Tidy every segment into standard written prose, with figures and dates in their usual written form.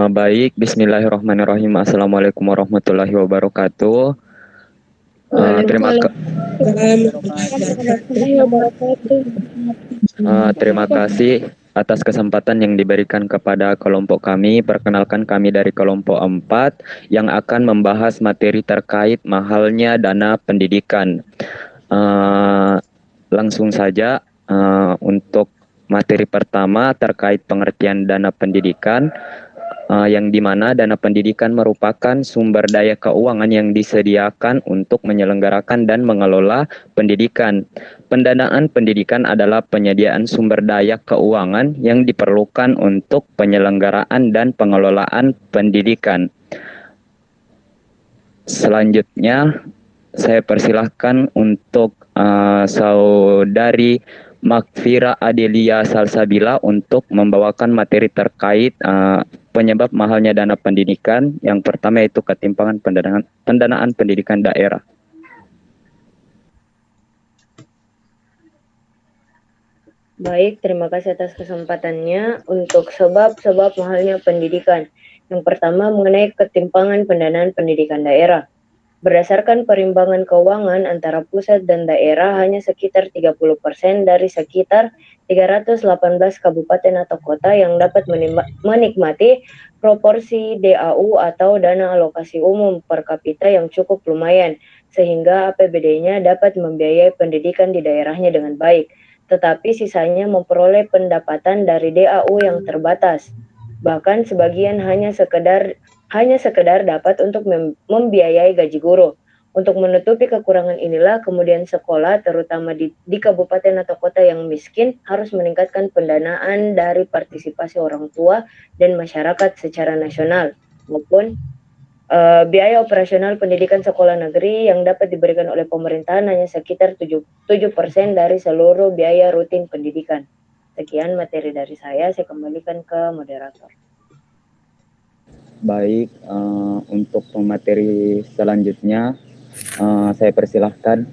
Baik, Bismillahirrahmanirrahim. Assalamualaikum warahmatullahi wabarakatuh. Terima kasih atas kesempatan yang diberikan kepada kelompok kami. Perkenalkan, kami dari kelompok 4 yang akan membahas materi terkait mahalnya dana pendidikan. Langsung saja untuk materi pertama terkait pengertian dana pendidikan. Yang dimana dana pendidikan merupakan sumber daya keuangan yang disediakan untuk menyelenggarakan dan mengelola pendidikan. Pendanaan pendidikan adalah penyediaan sumber daya keuangan yang diperlukan untuk penyelenggaraan dan pengelolaan pendidikan. Selanjutnya, saya persilahkan untuk Saudari Makfira Adelia Salsabila untuk membawakan materi terkait penyebab mahalnya dana pendidikan. Yang pertama yaitu ketimpangan pendanaan pendidikan daerah. Baik, terima kasih atas kesempatannya untuk sebab-sebab mahalnya pendidikan. Yang pertama mengenai ketimpangan pendanaan pendidikan daerah. Berdasarkan perimbangan keuangan antara pusat dan daerah, hanya sekitar 30% dari sekitar 318 kabupaten atau kota yang dapat menikmati proporsi DAU atau dana alokasi umum per kapita yang cukup lumayan, sehingga APBD-nya dapat membiayai pendidikan di daerahnya dengan baik. Tetapi sisanya memperoleh pendapatan dari DAU yang terbatas. Bahkan sebagian hanya sekedar dapat untuk membiayai gaji guru. Untuk menutupi kekurangan inilah, kemudian sekolah, terutama di kabupaten atau kota yang miskin, harus meningkatkan pendanaan dari partisipasi orang tua dan masyarakat secara nasional, maupun biaya operasional pendidikan sekolah negeri yang dapat diberikan oleh pemerintahan hanya sekitar 7% dari seluruh biaya rutin pendidikan. Sekian materi dari saya kembalikan ke moderator. Baik, untuk materi selanjutnya saya persilahkan.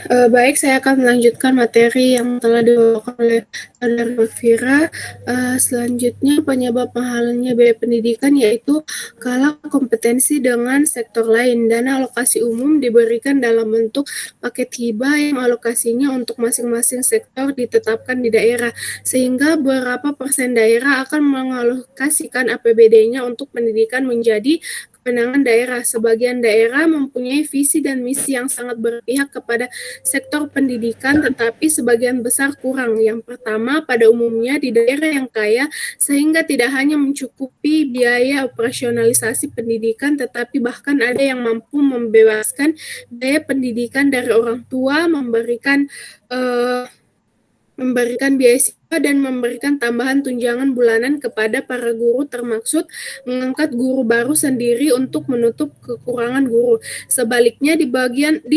Baik, saya akan melanjutkan materi yang telah dibawakan oleh Saudara Makfira. Selanjutnya, penyebab mahalnya biaya pendidikan yaitu kalah kompetensi dengan sektor lain. Dana alokasi umum diberikan dalam bentuk paket hibah yang alokasinya untuk masing-masing sektor ditetapkan di daerah, sehingga berapa persen daerah akan mengalokasikan APBD-nya untuk pendidikan menjadi kewenangan daerah. Sebagian daerah mempunyai visi dan misi yang sangat berpihak kepada sektor pendidikan, tetapi sebagian besar kurang. Yang pertama, pada umumnya di daerah yang kaya, sehingga tidak hanya mencukupi biaya operasionalisasi pendidikan, tetapi bahkan ada yang mampu membebaskan biaya pendidikan dari orang tua, memberikan beasiswa dan memberikan tambahan tunjangan bulanan kepada para guru, termaksud mengangkat guru baru sendiri untuk menutup kekurangan guru. Sebaliknya di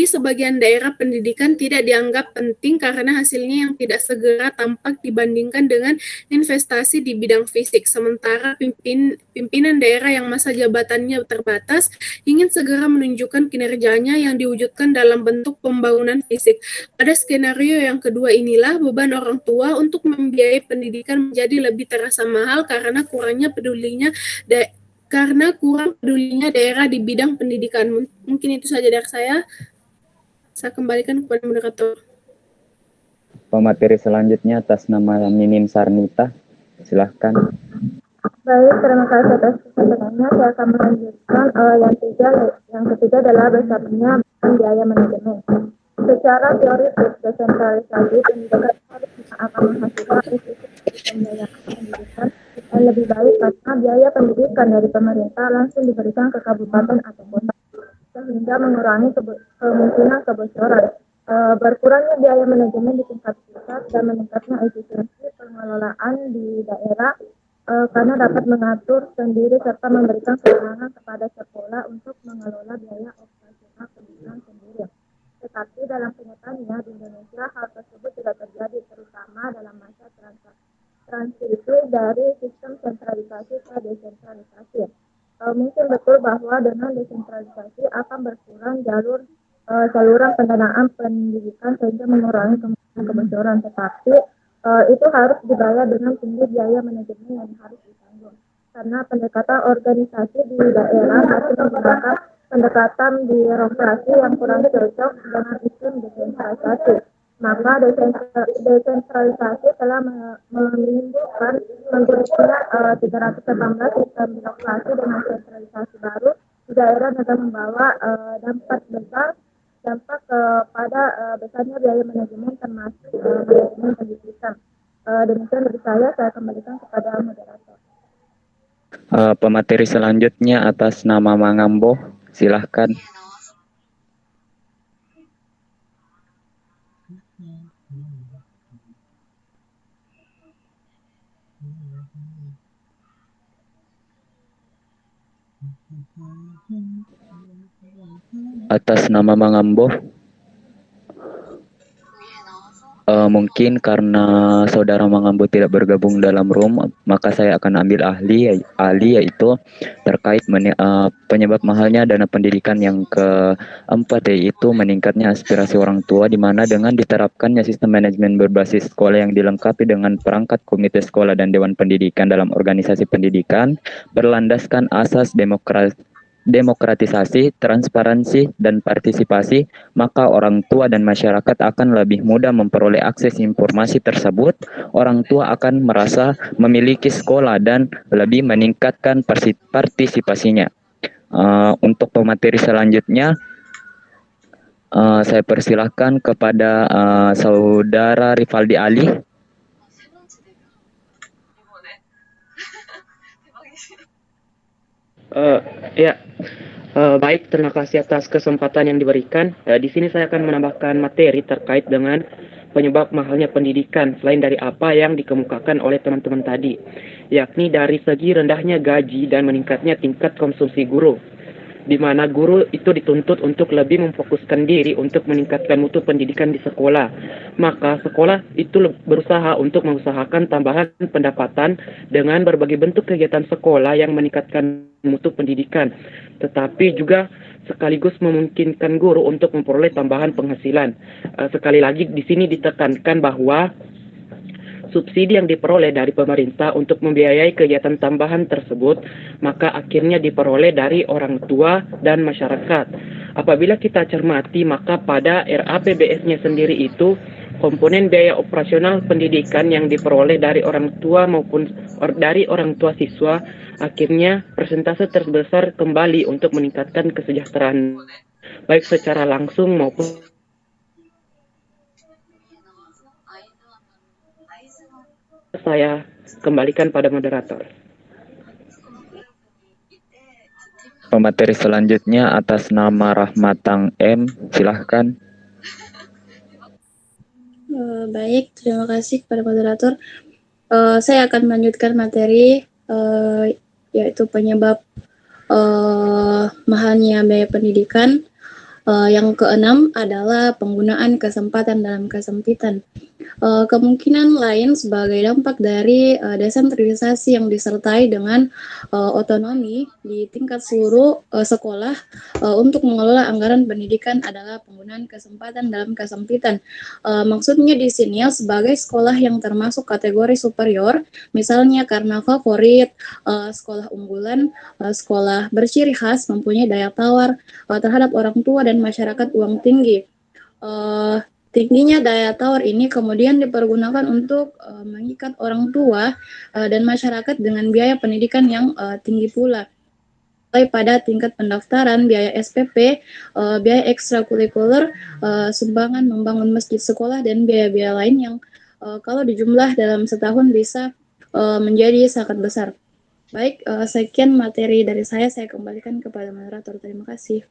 sebagian daerah pendidikan tidak dianggap penting karena hasilnya yang tidak segera tampak dibandingkan dengan investasi di bidang fisik. Sementara pimpinan daerah yang masa jabatannya terbatas ingin segera menunjukkan kinerjanya yang diwujudkan dalam bentuk pembangunan fisik. Pada skenario yang kedua inilah beban orang tua untuk membiayai pendidikan menjadi lebih terasa mahal karena kurang pedulinya daerah di bidang pendidikan. Mungkin itu saja dari saya. Saya kembalikan kepada moderator. Pemateri selanjutnya atas nama Minim Sarnita, silahkan. Baik, terima kasih atas kesempatannya. Saya akan melanjutkan yang ketiga adalah besarnya biaya manajemen. Secara teoritis, desentralisasi pendidikan harus akan menghasilkan efisiensi pembiayaan pendidikan yang lebih baik karena biaya pendidikan dari pemerintah langsung diberikan ke kabupaten atau kota, sehingga mengurangi kemungkinan kebocoran. Berkurangnya biaya manajemen di tingkat pusat dan meningkatnya efisiensi pengelolaan di daerah karena dapat mengatur sendiri serta memberikan kewenangan kepada sekolah untuk mengelola biaya operasional pendidikan sendiri. Tetapi dalam kenyataannya di Indonesia hal tersebut tidak terjadi, terutama dalam masa transisi dari sistem sentralisasi ke desentralisasi. Mungkin betul bahwa dengan desentralisasi akan berkurang saluran pendanaan pendidikan sehingga mengurangi kemungkinan kebocoran. Tetapi itu harus dibayar dengan tinggi biaya manajemen yang harus ditanggung. Karena pendekatan organisasi di daerah masih menggunakan pendekatan birokrasi yang kurang cocok dengan iklim desentralisasi. Maka desentralisasi telah menimbulkan menggurutnya 318 sistem birokrasi dengan sentralisasi baru di daerah dan membawa dampak kepada besarnya biaya manajemen termasuk manajemen pendidikan. Demikian dari saya kembalikan kepada moderator. Pemateri selanjutnya atas nama Mangambo, silahkan. Atas nama Mangambo. Mungkin karena saudara Mangambo tidak bergabung dalam room, maka saya akan ambil ahli yaitu terkait penyebab mahalnya dana pendidikan yang keempat, yaitu meningkatnya aspirasi orang tua, di mana dengan diterapkannya sistem manajemen berbasis sekolah yang dilengkapi dengan perangkat komite sekolah dan dewan pendidikan dalam organisasi pendidikan, berlandaskan asas demokratisasi, transparansi, dan partisipasi, maka orang tua dan masyarakat akan lebih mudah memperoleh akses informasi tersebut. Orang tua akan merasa memiliki sekolah dan lebih meningkatkan partisipasinya. Untuk pemateri selanjutnya, saya persilahkan kepada saudara Rivaldi Ali. Baik, terima kasih atas kesempatan yang diberikan. Di sini saya akan menambahkan materi terkait dengan penyebab mahalnya pendidikan selain dari apa yang dikemukakan oleh teman-teman tadi, yakni dari segi rendahnya gaji dan meningkatnya tingkat konsumsi guru, di mana guru itu dituntut untuk lebih memfokuskan diri untuk meningkatkan mutu pendidikan di sekolah. Maka sekolah itu berusaha untuk mengusahakan tambahan pendapatan dengan berbagai bentuk kegiatan sekolah yang meningkatkan mutu pendidikan, tetapi juga sekaligus memungkinkan guru untuk memperoleh tambahan penghasilan. Sekali lagi di sini ditekankan bahwa subsidi yang diperoleh dari pemerintah untuk membiayai kegiatan tambahan tersebut, maka akhirnya diperoleh dari orang tua dan masyarakat. Apabila kita cermati, maka pada RAPBS-nya sendiri itu, komponen biaya operasional pendidikan yang diperoleh dari orang tua maupun dari orang tua siswa, akhirnya persentase terbesar kembali untuk meningkatkan kesejahteraan, baik secara langsung maupun. Saya kembalikan pada moderator. Pemateri selanjutnya atas nama Rahmatang M, silahkan. Baik, terima kasih kepada moderator. Saya akan melanjutkan materi yaitu penyebab mahalnya biaya pendidikan. Yang keenam adalah penggunaan kesempatan dalam kesempitan. Kemungkinan lain sebagai dampak dari desentralisasi yang disertai dengan otonomi di tingkat seluruh sekolah untuk mengelola anggaran pendidikan adalah penggunaan kesempatan dalam kesempitan. Maksudnya di sini sebagai sekolah yang termasuk kategori superior, misalnya karena favorit, sekolah unggulan, sekolah berciri khas, mempunyai daya tawar terhadap orang tua dan masyarakat uang tinggi. Tingginya daya tawar ini kemudian dipergunakan untuk mengikat orang tua dan masyarakat dengan biaya pendidikan yang tinggi pula. Mulai pada tingkat pendaftaran, biaya SPP, biaya ekstrakurikuler, sumbangan membangun masjid sekolah, dan biaya-biaya lain yang kalau dijumlah dalam setahun bisa menjadi sangat besar. Baik, sekian materi dari saya kembalikan kepada moderator. Terima kasih.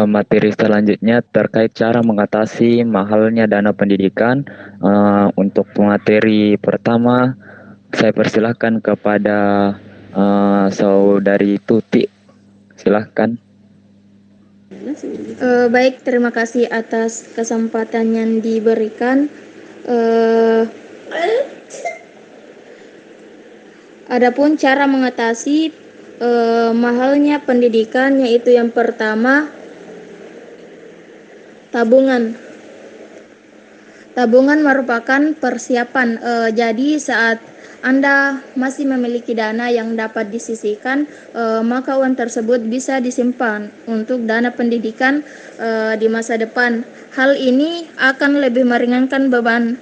Materi selanjutnya terkait cara mengatasi mahalnya dana pendidikan. Untuk materi pertama, saya persilahkan kepada saudari Tuti, silahkan. Baik, terima kasih atas kesempatan yang diberikan. Adapun cara mengatasi mahalnya pendidikan, yaitu yang pertama, tabungan. Tabungan merupakan persiapan. Jadi saat Anda masih memiliki dana yang dapat disisihkan, maka uang tersebut bisa disimpan untuk dana pendidikan di masa depan. Hal ini akan lebih meringankan beban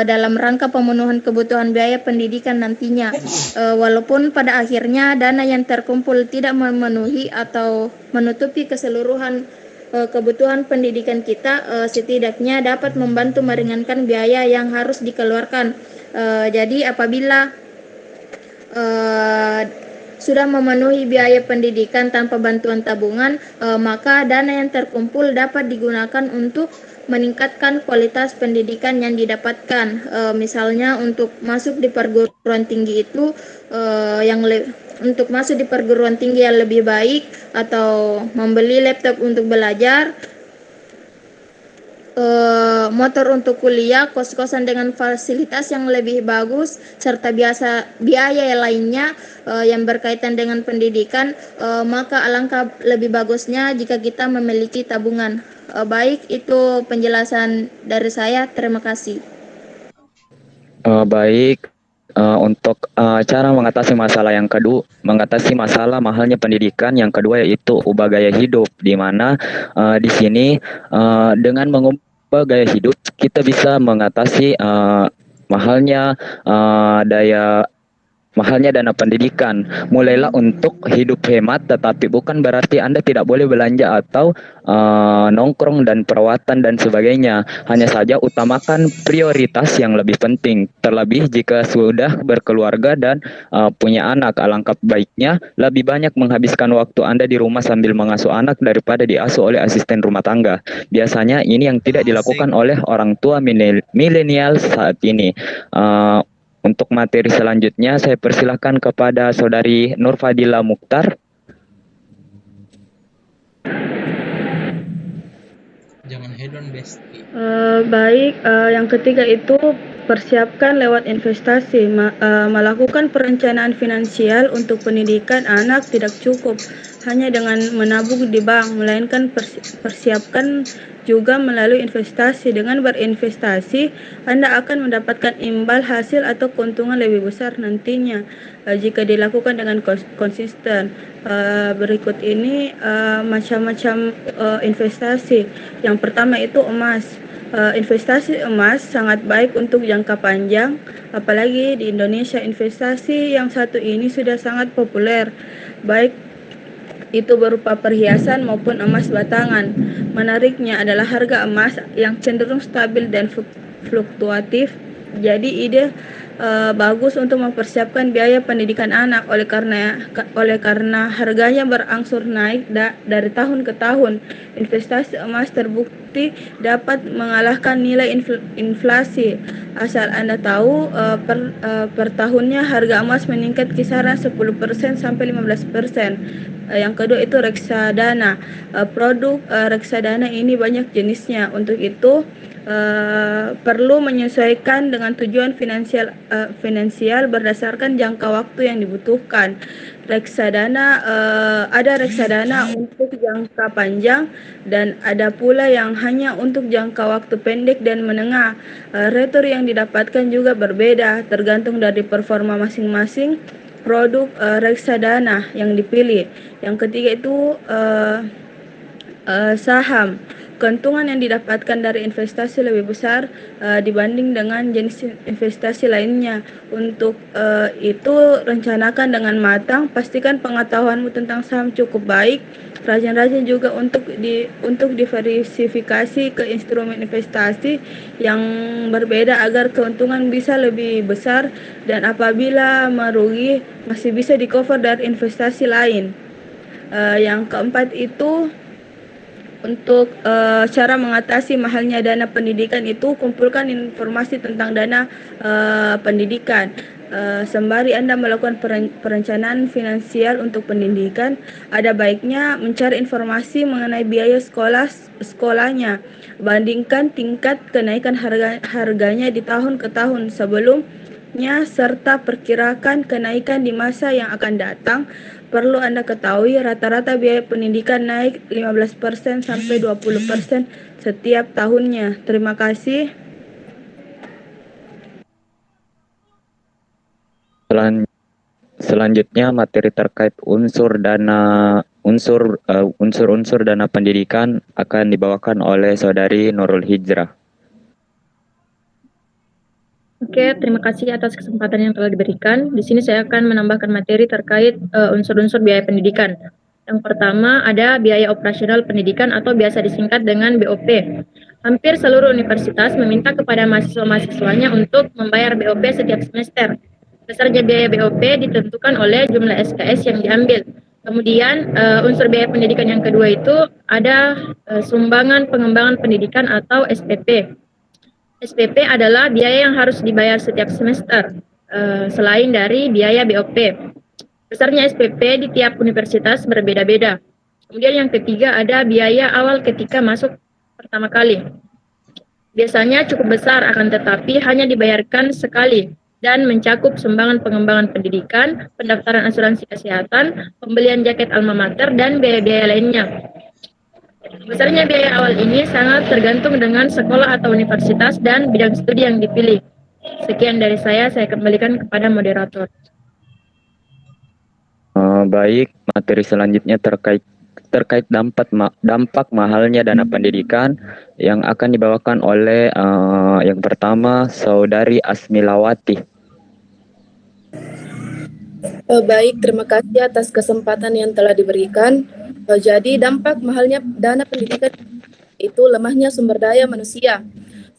dalam rangka pemenuhan kebutuhan biaya pendidikan nantinya. Walaupun pada akhirnya dana yang terkumpul tidak memenuhi atau menutupi keseluruhan kebutuhan pendidikan kita, setidaknya dapat membantu meringankan biaya yang harus dikeluarkan. Jadi apabila sudah memenuhi biaya pendidikan tanpa bantuan tabungan, maka dana yang terkumpul dapat digunakan untuk meningkatkan kualitas pendidikan yang didapatkan. Misalnya untuk masuk di perguruan tinggi itu untuk masuk di perguruan tinggi yang lebih baik, atau membeli laptop untuk belajar, motor untuk kuliah, kos-kosan dengan fasilitas yang lebih bagus, serta biaya lainnya yang berkaitan dengan pendidikan, maka alangkah lebih bagusnya jika kita memiliki tabungan. Baik, itu penjelasan dari saya. Terima kasih. Baik, untuk cara mengatasi masalah yang kedua, mengatasi masalah mahalnya pendidikan yang kedua yaitu ubah gaya hidup, di mana di sini dengan mengubah gaya hidup kita bisa mengatasi mahalnya mahalnya dana pendidikan. Mulailah untuk hidup hemat, tetapi bukan berarti Anda tidak boleh belanja atau nongkrong dan perawatan dan sebagainya. Hanya saja utamakan prioritas yang lebih penting. Terlebih jika sudah berkeluarga dan punya anak, alangkah baiknya lebih banyak menghabiskan waktu Anda di rumah sambil mengasuh anak daripada diasuh oleh asisten rumah tangga. Biasanya ini yang tidak dilakukan oleh orang tua milenial saat ini. Untuk materi selanjutnya saya persilahkan kepada Saudari Nur Fadila Mukhtar. Jangan hedon besti. Baik, yang ketiga itu persiapkan lewat investasi. Melakukan perencanaan finansial untuk pendidikan anak tidak cukup hanya dengan menabung di bank, melainkan persiapkan juga melalui investasi. Dengan berinvestasi, Anda akan mendapatkan imbal hasil atau keuntungan lebih besar nantinya jika dilakukan dengan konsisten. Berikut ini macam-macam investasi. Yang pertama itu emas. Investasi emas sangat baik untuk jangka panjang, apalagi di Indonesia. Investasi yang satu ini sudah sangat populer, baik itu berupa perhiasan maupun emas batangan. Menariknya adalah harga emas yang cenderung stabil dan fluktuatif. Jadi ide bagus untuk mempersiapkan biaya pendidikan anak, oleh karena harganya berangsur naik dari tahun ke tahun. Investasi emas terbukti dapat mengalahkan nilai inflasi. Asal Anda tahu, per tahunnya harga emas meningkat kisaran 10% sampai 15%. Yang kedua itu reksadana. Produk reksadana ini banyak jenisnya. Untuk itu perlu menyesuaikan dengan tujuan finansial berdasarkan jangka waktu yang dibutuhkan. Ada reksadana untuk jangka panjang dan ada pula yang hanya untuk jangka waktu pendek dan menengah. Return yang didapatkan juga berbeda tergantung dari performa masing-masing produk reksadana yang dipilih. Yang ketiga itu saham. Keuntungan yang didapatkan dari investasi lebih besar dibanding dengan jenis investasi lainnya. Untuk itu rencanakan dengan matang, pastikan pengetahuanmu tentang saham cukup baik. Rajin-rajin juga untuk diversifikasi ke instrumen investasi yang berbeda agar keuntungan bisa lebih besar, dan apabila merugi masih bisa di cover dari investasi lain. Yang keempat itu untuk cara mengatasi mahalnya dana pendidikan itu kumpulkan informasi tentang dana pendidikan. Sembari Anda melakukan perencanaan finansial untuk pendidikan, ada baiknya mencari informasi mengenai biaya sekolahnya. Bandingkan tingkat kenaikan harganya di tahun ke tahun sebelumnya serta perkirakan kenaikan di masa yang akan datang. Perlu Anda ketahui rata-rata biaya pendidikan naik 15% sampai 20% setiap tahunnya. Terima kasih. Selanjutnya materi terkait unsur-unsur dana pendidikan akan dibawakan oleh Saudari Nurul Hijrah. Oke, terima kasih atas kesempatan yang telah diberikan. Di sini saya akan menambahkan materi terkait unsur-unsur biaya pendidikan. Yang pertama ada biaya operasional pendidikan atau biasa disingkat dengan BOP. Hampir seluruh universitas meminta kepada mahasiswa-mahasiswanya untuk membayar BOP setiap semester. Besarnya biaya BOP ditentukan oleh jumlah SKS yang diambil. Kemudian unsur biaya pendidikan yang kedua itu ada sumbangan pengembangan pendidikan atau SPP. SPP adalah biaya yang harus dibayar setiap semester, selain dari biaya BOP. Besarnya SPP di tiap universitas berbeda-beda. Kemudian yang ketiga ada biaya awal ketika masuk pertama kali. Biasanya cukup besar, akan tetapi hanya dibayarkan sekali dan mencakup sumbangan pengembangan pendidikan, pendaftaran asuransi kesehatan, pembelian jaket alma mater, dan biaya-biaya lainnya. Besarnya biaya awal ini sangat tergantung dengan sekolah atau universitas dan bidang studi yang dipilih. Sekian dari saya kembalikan kepada moderator. Baik, materi selanjutnya terkait dampak mahalnya dana pendidikan yang akan dibawakan oleh yang pertama Saudari Asmilawati. Baik, terima kasih atas kesempatan yang telah diberikan. Jadi dampak mahalnya dana pendidikan itu lemahnya sumber daya manusia.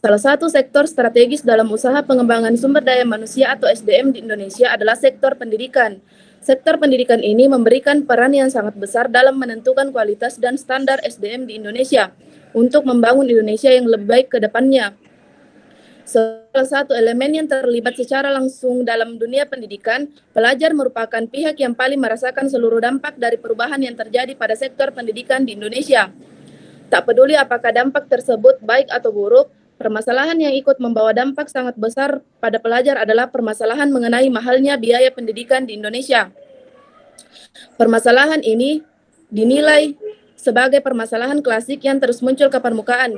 Salah satu sektor strategis dalam usaha pengembangan sumber daya manusia atau SDM di Indonesia adalah sektor pendidikan. Sektor pendidikan ini memberikan peran yang sangat besar dalam menentukan kualitas dan standar SDM di Indonesia untuk membangun Indonesia yang lebih baik ke depannya. Salah satu elemen yang terlibat secara langsung dalam dunia pendidikan, pelajar merupakan pihak yang paling merasakan seluruh dampak dari perubahan yang terjadi pada sektor pendidikan di Indonesia. Tak peduli apakah dampak tersebut baik atau buruk, permasalahan yang ikut membawa dampak sangat besar pada pelajar adalah permasalahan mengenai mahalnya biaya pendidikan di Indonesia. Permasalahan ini dinilai sebagai permasalahan klasik yang terus muncul ke permukaan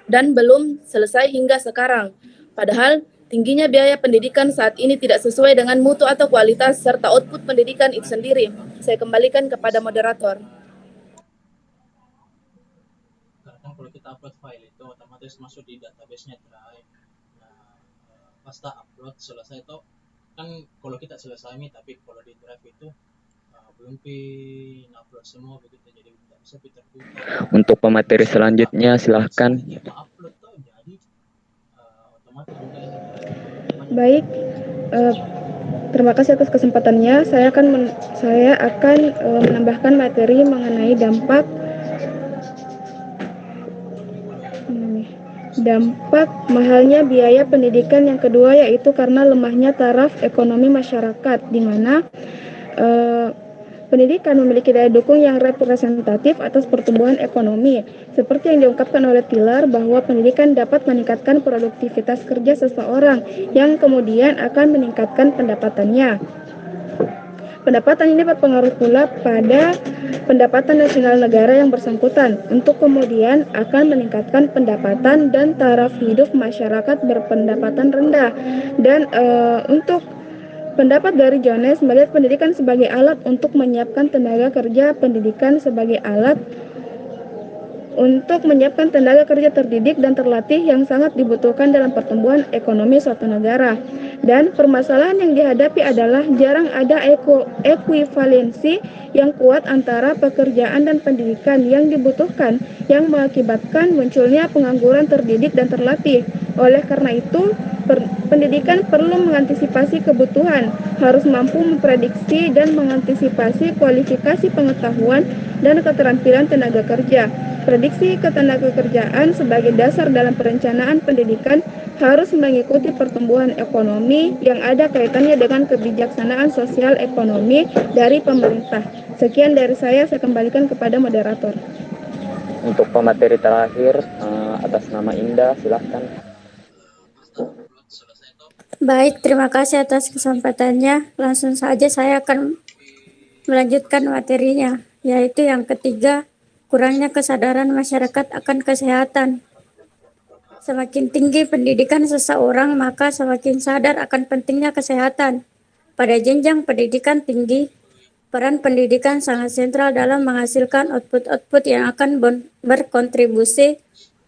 dan belum selesai hingga sekarang. Padahal, tingginya biaya pendidikan saat ini tidak sesuai dengan mutu atau kualitas serta output pendidikan itu sendiri. Saya kembalikan kepada moderator. Karena kalau kita upload file itu otomatis masuk di database-nya Drive. Nah, pas kita upload selesai itu kan kalau kita selesai nih, tapi kalau di Drive itu belum upload semua begitu, jadi tidak bisa terbuka. Untuk pemateri selanjutnya silahkan. Upload tuh jadi otomatis juga ini. Baik, terima kasih atas kesempatannya. Saya akan menambahkan materi mengenai dampak mahalnya biaya pendidikan yang kedua, yaitu karena lemahnya taraf ekonomi masyarakat, di mana pendidikan memiliki daya dukung yang representatif atas pertumbuhan ekonomi, seperti yang diungkapkan oleh Tiller bahwa pendidikan dapat meningkatkan produktivitas kerja seseorang yang kemudian akan meningkatkan pendapatannya. Pendapatan ini berpengaruh pula pada pendapatan nasional negara yang bersangkutan, untuk kemudian akan meningkatkan pendapatan dan taraf hidup masyarakat berpendapatan rendah. Dan untuk pendapat dari Jones melihat pendidikan sebagai alat untuk menyiapkan tenaga kerja, pendidikan sebagai alat untuk menyiapkan tenaga kerja terdidik dan terlatih yang sangat dibutuhkan dalam pertumbuhan ekonomi suatu negara. Dan permasalahan yang dihadapi adalah jarang ada ekuivalensi yang kuat antara pekerjaan dan pendidikan yang dibutuhkan, yang mengakibatkan munculnya pengangguran terdidik dan terlatih. Oleh karena itu, pendidikan perlu mengantisipasi kebutuhan, harus mampu memprediksi dan mengantisipasi kualifikasi pengetahuan dan keterampilan tenaga kerja. Prediksi ketenagakerjaan sebagai dasar dalam perencanaan pendidikan harus mengikuti pertumbuhan ekonomi yang ada kaitannya dengan kebijaksanaan sosial ekonomi dari pemerintah. Sekian dari saya kembalikan kepada moderator. Untuk pemateri terakhir, atas nama Indah, silahkan. Baik, terima kasih atas kesempatannya. Langsung saja saya akan melanjutkan materinya, yaitu yang ketiga, kurangnya kesadaran masyarakat akan kesehatan. Semakin tinggi pendidikan seseorang, maka semakin sadar akan pentingnya kesehatan. Pada jenjang pendidikan tinggi, peran pendidikan sangat sentral dalam menghasilkan output-output yang akan berkontribusi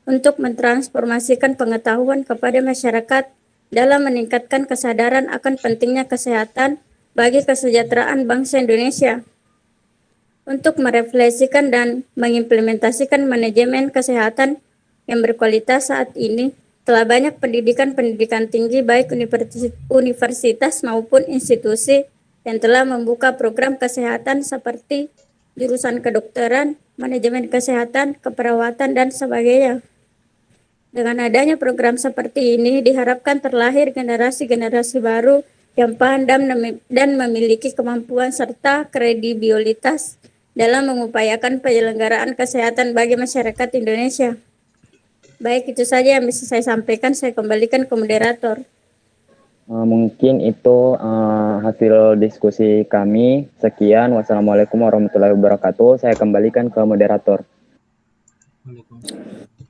untuk mentransformasikan pengetahuan kepada masyarakat dalam meningkatkan kesadaran akan pentingnya kesehatan bagi kesejahteraan bangsa Indonesia. Untuk merefleksikan dan mengimplementasikan manajemen kesehatan yang berkualitas saat ini, telah banyak pendidikan tinggi baik universitas maupun institusi yang telah membuka program kesehatan seperti jurusan kedokteran, manajemen kesehatan, keperawatan, dan sebagainya. Dengan adanya program seperti ini, diharapkan terlahir generasi-generasi baru yang paham dan memiliki kemampuan serta kredibilitas dalam mengupayakan penyelenggaraan kesehatan bagi masyarakat Indonesia. Baik, itu saja yang bisa saya sampaikan. Saya kembalikan ke moderator. Mungkin itu hasil diskusi kami. Sekian. Wassalamualaikum warahmatullahi wabarakatuh. Saya kembalikan ke moderator. Waalaikumsalam.